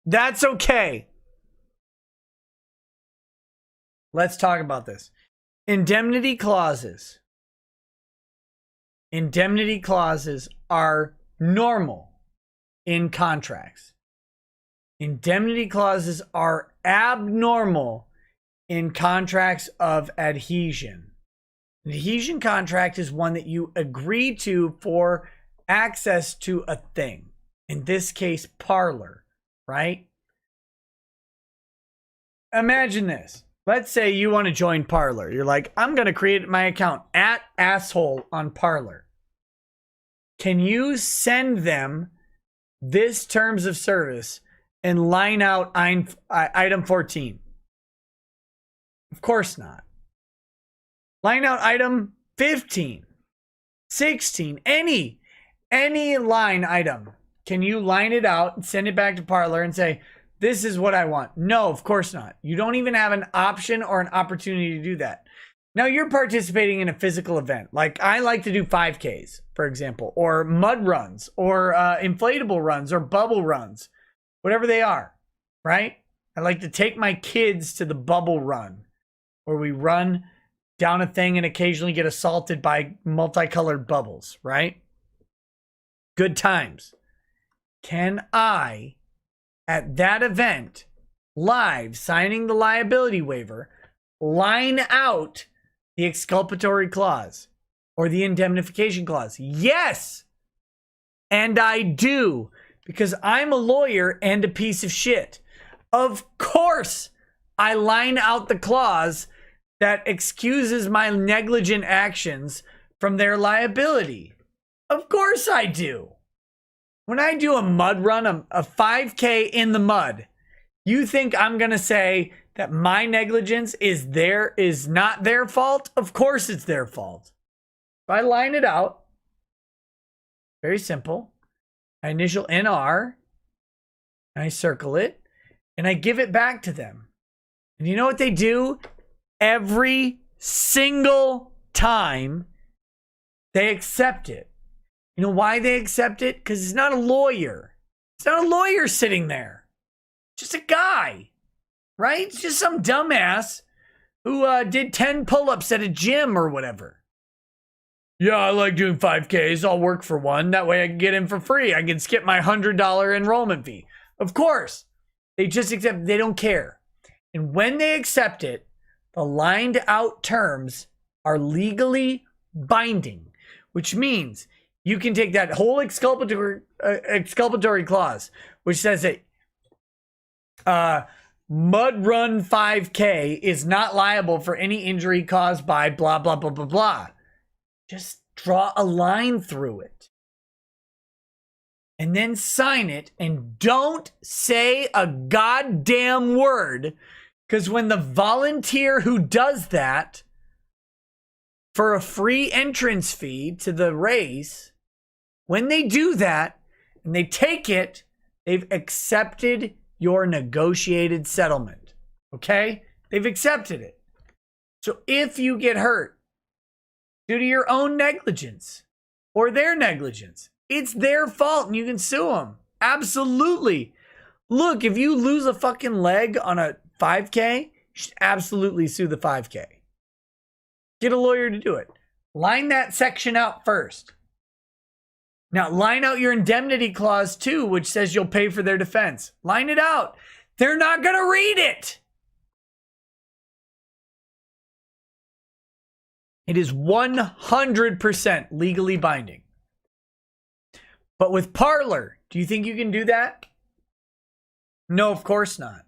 That's okay. Let's talk about this. Indemnity clauses. Indemnity clauses are normal in contracts. Indemnity clauses are abnormal in contracts of adhesion. An adhesion contract is one that you agree to for access to a thing. In this case, Parler, right? Imagine this. Let's say you want to join Parler. You're like, I'm going to create my account @asshole on Parler. Can you send them this terms of service and line out item 14? Of course not. Line out item 15, 16, any line item. Can you line it out and send it back to Parler and say, this is what I want? No, of course not. You don't even have an option or an opportunity to do that. Now you're participating in a physical event. Like I like to do 5Ks, for example, or mud runs, or inflatable runs, or bubble runs, whatever they are, right? I like to take my kids to the bubble run, where we run down a thing and occasionally get assaulted by multicolored bubbles, right? Good times. Can I, at that event, live, signing the liability waiver, line out the exculpatory clause or the indemnification clause? Yes! And I do, because I'm a lawyer and a piece of shit. Of course, I line out the clause that excuses my negligent actions from their liability. Of course I do. When I do a mud run, a 5K in the mud, you think I'm going to say that my negligence is not their fault? Of course it's their fault. If I line it out, very simple. I initial NR, and I circle it, and I give it back to them. And you know what they do? Every single time they accept it. You know why they accept it? Because it's not a lawyer. It's not a lawyer sitting there. It's just a guy, right? It's just some dumbass who did 10 pull-ups at a gym or whatever. Yeah, I like doing 5Ks. I'll work for one. That way I can get in for free. I can skip my $100 enrollment fee. Of course. They just accept. They don't care. And when they accept it, the lined out terms are legally binding, which means you can take that whole exculpatory clause, which says that Mud Run 5K is not liable for any injury caused by blah, blah, blah, blah, blah. Just draw a line through it. And then sign it, and don't say a goddamn word. Because when the volunteer who does that for a free entrance fee to the race, when they do that and they take it, they've accepted your negotiated settlement. Okay? They've accepted it. So if you get hurt due to your own negligence or their negligence, it's their fault and you can sue them. Absolutely. Look, if you lose a fucking leg on a 5K, you should absolutely sue the 5K. Get a lawyer to do it. Line that section out first. Now, line out your indemnity clause too, which says you'll pay for their defense. Line it out. They're not going to read it. It is 100% legally binding. But with Parler, do you think you can do that? No, of course not.